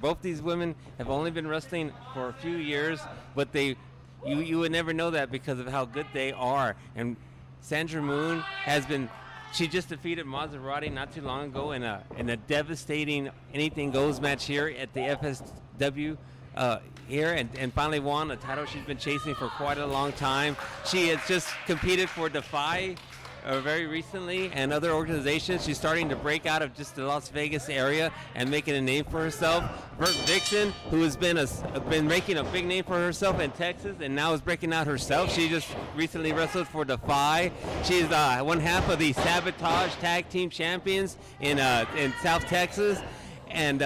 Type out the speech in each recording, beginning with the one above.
Both these women have only been wrestling for a few years, but you would never know that because of how good they are. And Sandra Moone she just defeated Maserati not too long ago in a devastating anything goes match here at the FSW here, and finally won a title she's been chasing for quite a long time. She has just competed for Defy very recently and other organizations. She's starting to break out of just the Las Vegas area and making a name for herself. Vert Vixen, who has been making a big name for herself in Texas and now is breaking out herself. She just recently wrestled for Defy. She's one half of the Sabotage Tag Team Champions in South Texas. And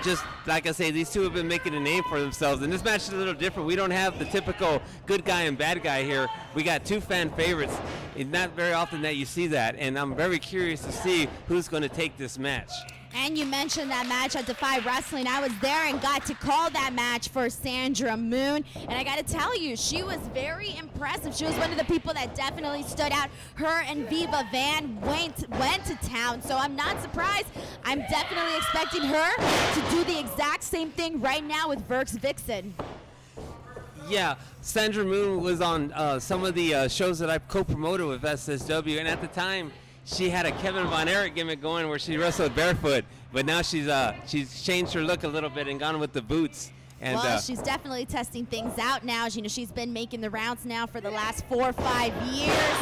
just like I say, these two have been making a name for themselves. And this match is a little different. We don't have the typical good guy and bad guy here. We got two fan favorites. It's not very often that you see that. And I'm very curious to see who's going to take this match. And you mentioned that match at Defy Wrestling. I was there and got to call that match for Sandra Moone. And I got to tell you, she was very impressive. She was one of the people that definitely stood out. Her and Viva Van went to town. So I'm not surprised. I'm definitely expecting her to do the exact same thing right now with Vert Vixen. Yeah, Sandra Moone was on some of the shows that I co-promoted with FSW. And at the time, she had a Kevin Von Erich gimmick going where she wrestled barefoot, but now she's changed her look a little bit and gone with the boots. And, well, she's definitely testing things out now. You know, she's been making the rounds now for the last 4 or 5 years.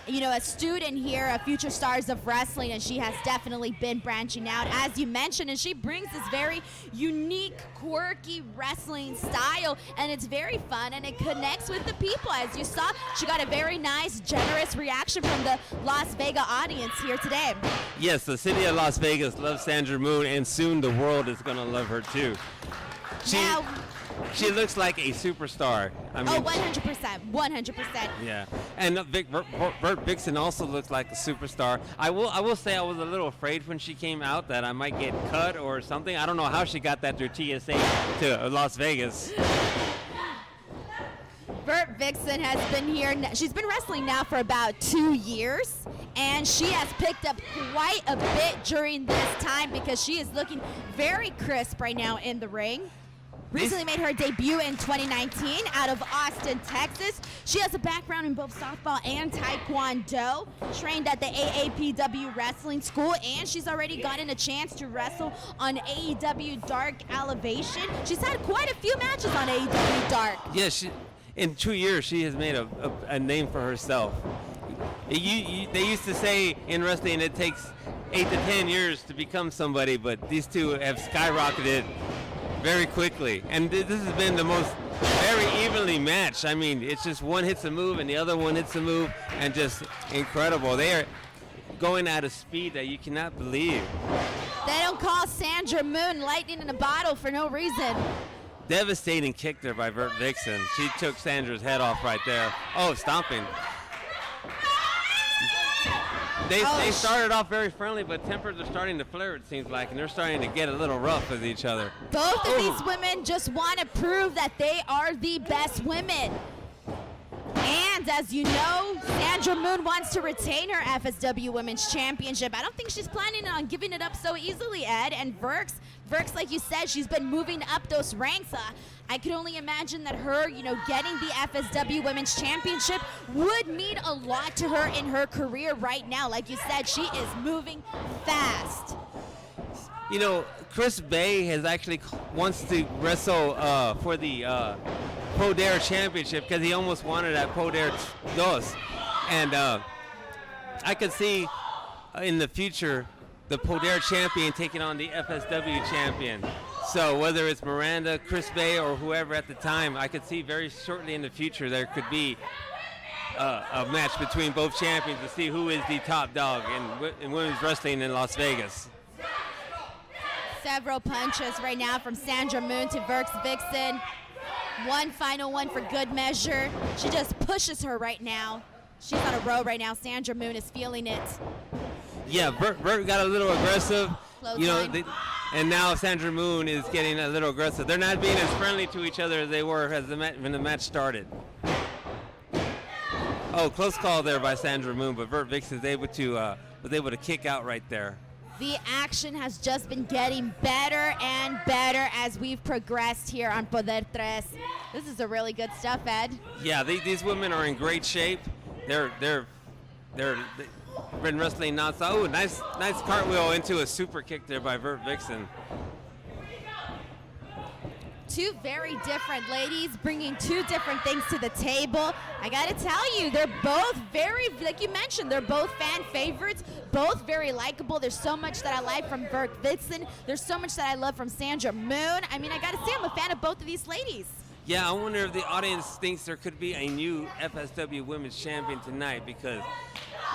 You know, a student here of Future Stars of Wrestling, and she has definitely been branching out, as you mentioned, and she brings this very unique, quirky wrestling style, and it's very fun, and it connects with the people. As you saw, she got a very nice, generous reaction from the Las Vegas audience here today. Yes, the city of Las Vegas loves Sandra Moone, and soon the world is going to love her, too. She looks like a superstar. I mean, 100%, 100%. Yeah, and Vert Vixen also looks like a superstar. I will say I was a little afraid when she came out that I might get cut or something. I don't know how she got that through TSA to Las Vegas. Vert Vixen has been here. She's been wrestling now for about 2 years, and she has picked up quite a bit during this time because she is looking very crisp right now in the ring. Recently made her debut in 2019 out of Austin, Texas. She has a background in both softball and taekwondo, trained at the AAPW Wrestling School, and she's already gotten a chance to wrestle on AEW Dark Elevation. She's had quite a few matches on AEW Dark. Yes, in 2 years she has made a name for herself. They used to say in wrestling it takes 8 to 10 years to become somebody, but these two have skyrocketed very quickly, and this has been the most very evenly matched. I mean, it's just one hits a move and the other one hits a move, and just incredible. They are going at a speed that you cannot believe. They don't call Sandra Moone lightning in a bottle for no reason. Devastating kick there by Vert Vixen. She took Sandra's head off right there. Oh, stomping. They started off very friendly, but tempers are starting to flare, it seems like, and they're starting to get a little rough with each other. Both of these women just want to prove that they are the best women. And as you know, Sandra Moone wants to retain her FSW Women's Championship. I don't think she's planning on giving it up so easily, Ed. And Verks, like you said, she's been moving up those ranks. I could only imagine that her, getting the FSW Women's Championship would mean a lot to her in her career right now. Like you said, she is moving fast. Chris Bay wants to wrestle for the PODER championship because he almost wanted at PODER 2. And I could see in the future the PODER champion taking on the FSW champion. So whether it's Miranda, Chris Bay, or whoever at the time, I could see very shortly in the future there could be a match between both champions to see who is the top dog in women's wrestling in Las Vegas. Several punches right now from Sandra Moone to Vert Vixen. One final one for good measure. She just pushes her right now. She's on a roll right now. Sandra Moone is feeling it. Yeah, Vert got a little aggressive. And now Sandra Moone is getting a little aggressive. They're not being as friendly to each other as they were when the match started. Oh, close call there by Sandra Moone, but Vert Vixen was able to kick out right there. The action has just been getting better and better as we've progressed here on PODER 3. This is a really good stuff, Ed. Yeah, these women are in great shape. They've been wrestling nonstop. Oh, nice cartwheel into a super kick there by Vert Vixen. Two very different ladies bringing two different things to the table. I gotta tell you, they're both very, like you mentioned, they're both fan favorites, both very likable. There's so much that I like from Vert Vixen. There's so much that I love from Sandra Moone. I mean, I gotta say, I'm a fan of both of these ladies. Yeah, I wonder if the audience thinks there could be a new FSW Women's Champion tonight because,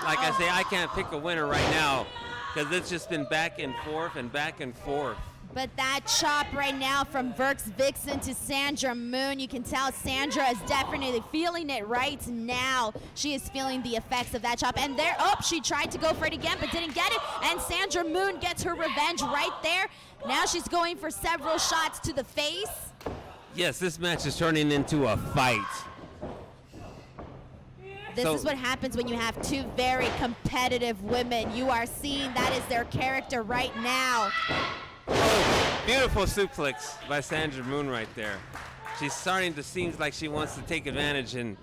like I say, I can't pick a winner right now because it's just been back and forth and back and forth. But that chop right now from Vert Vixen to Sandra Moone, you can tell Sandra is definitely feeling it right now. She is feeling the effects of that chop. And there, she tried to go for it again, but didn't get it. And Sandra Moone gets her revenge right there. Now she's going for several shots to the face. Yes, this match is turning into a fight. This is what happens when you have two very competitive women. You are seeing that is their character right now. Oh, beautiful suplex by Sandra Moone right there. She's starting to seem like she wants to take advantage, and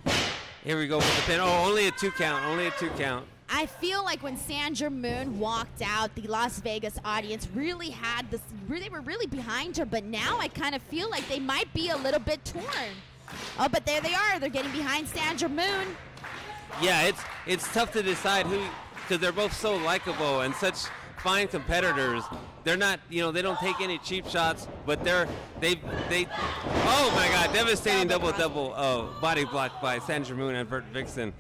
here we go with the pin. Oh, only a 2 count, only a 2 count. I feel like when Sandra Moone walked out, the Las Vegas audience really had this, they were really behind her, but now I kind of feel like they might be a little bit torn. Oh, but there they are. They're getting behind Sandra Moone. Yeah, it's tough to decide who, because they're both so likable and such fine competitors. They're not, they don't take any cheap shots, but they oh my God, devastating double body block by Sandra Moone and Vert Vixen.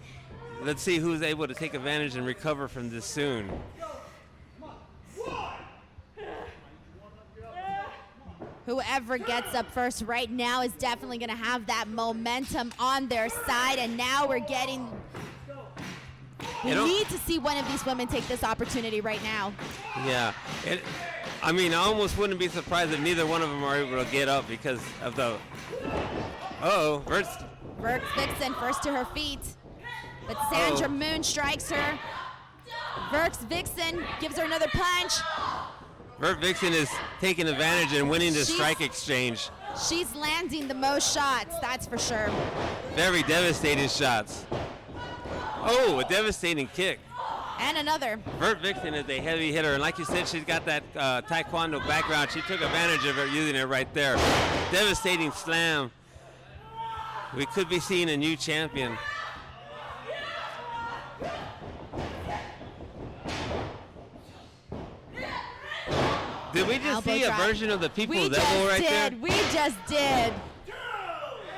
Let's see who's able to take advantage and recover from this soon. Whoever gets up first right now is definitely going to have that momentum on their side, and now we need to see one of these women take this opportunity right now. Yeah. I almost wouldn't be surprised if neither one of them are able to get up because of the... Vert Vixen first to her feet, but Sandra Moone strikes her. Vert Vixen gives her another punch. Vert Vixen is taking advantage and winning the strike exchange. She's landing the most shots, that's for sure. Very devastating shots. Oh, a devastating kick. And another. Vert Vixen is a heavy hitter, and like you said, she's got that taekwondo background. She took advantage of it, using it right there. Devastating slam. We could be seeing a new champion. Did we just see a version of the People's Devil right there? We just did.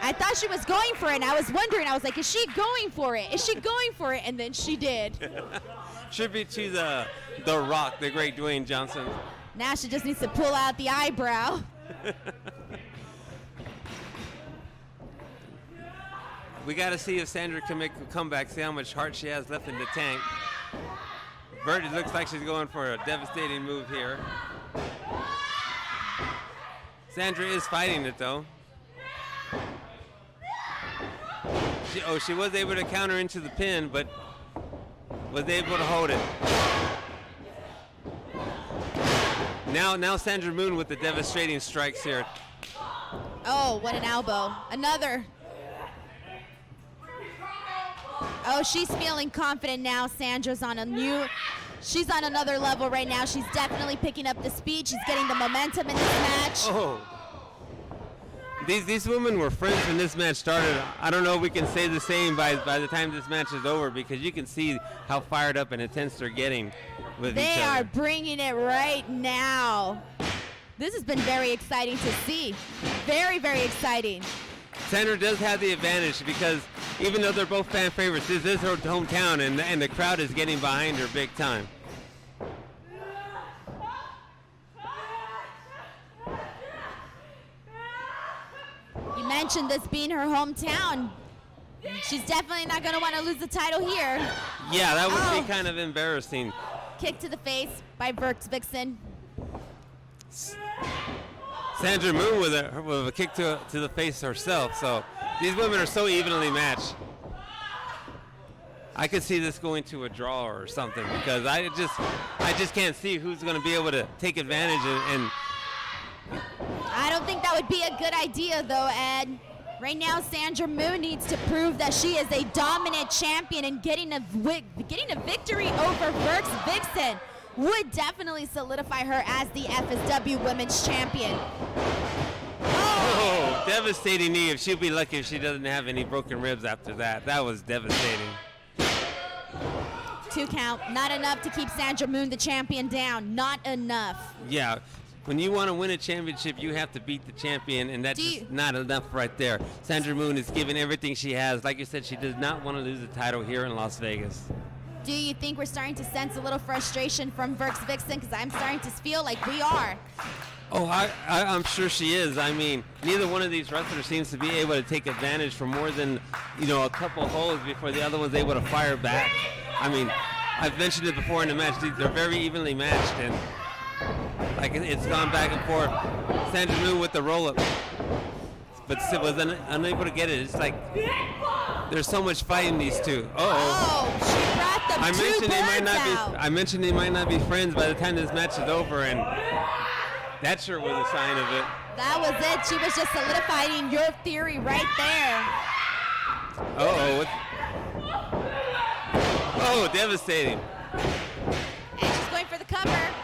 I thought she was going for it, and I was wondering, I was like, is she going for it? Is she going for it? And then she did. Tribute to the Rock, the great Dwayne Johnson. Now she just needs to pull out the eyebrow. We got to see if Sandra can make a comeback, see how much heart she has left in the tank. Vert, it looks like she's going for a devastating move here. Sandra is fighting it, though. She was able to counter into the pin, but was able to hold it. Now Sandra Moone with the devastating strikes here. Oh, what an elbow. Another. Oh, she's feeling confident now. Sandra's she's on another level right now. She's definitely picking up the speed. She's getting the momentum in this match. Oh. These women were friends when this match started. I don't know if we can say the same by the time this match is over, because you can see how fired up and intense they're getting with each other. They are bringing it right now. This has been very exciting to see. Very, very exciting. Sandra does have the advantage because even though they're both fan favorites, this is her hometown, and the crowd is getting behind her big time. You mentioned this being her hometown. She's definitely not going to want to lose the title here. Yeah, that would be kind of embarrassing. Kick to the face by Vert Vixen. Sandra Moone with a kick to the face herself. So these women are so evenly matched. I could see this going to a draw or something because I just can't see who's going to be able to take advantage and I don't think that would be a good idea, though, Ed. Right now, Sandra Moone needs to prove that she is a dominant champion, and getting a victory over Vert Vixen would definitely solidify her as the FSW Women's Champion. Oh, devastating knee. If she'll be lucky if she doesn't have any broken ribs after that. That was devastating. 2 count. Not enough to keep Sandra Moone, the champion, down. Not enough. Yeah. When you want to win a championship, you have to beat the champion, and that's just not enough right there. Sandra Moone is giving everything she has. Like you said, she does not want to lose the title here in Las Vegas. Do you think we're starting to sense a little frustration from Vert Vixen? Because I'm starting to feel like we are. Oh, I'm sure she is. I mean, neither one of these wrestlers seems to be able to take advantage for more than, a couple holes before the other one's able to fire back. I mean, I've mentioned it before in the match. They're very evenly matched, and like it's gone back and forth. Sandra Moone with the roll-up, but still was unable to get it. It's like there's so much fight in these two. Oh, she brought the I mentioned they might not be friends by the time this match is over, and that sure was a sign of it. That was it. She was just solidifying your theory right there. Oh, devastating. And she's going for the cover.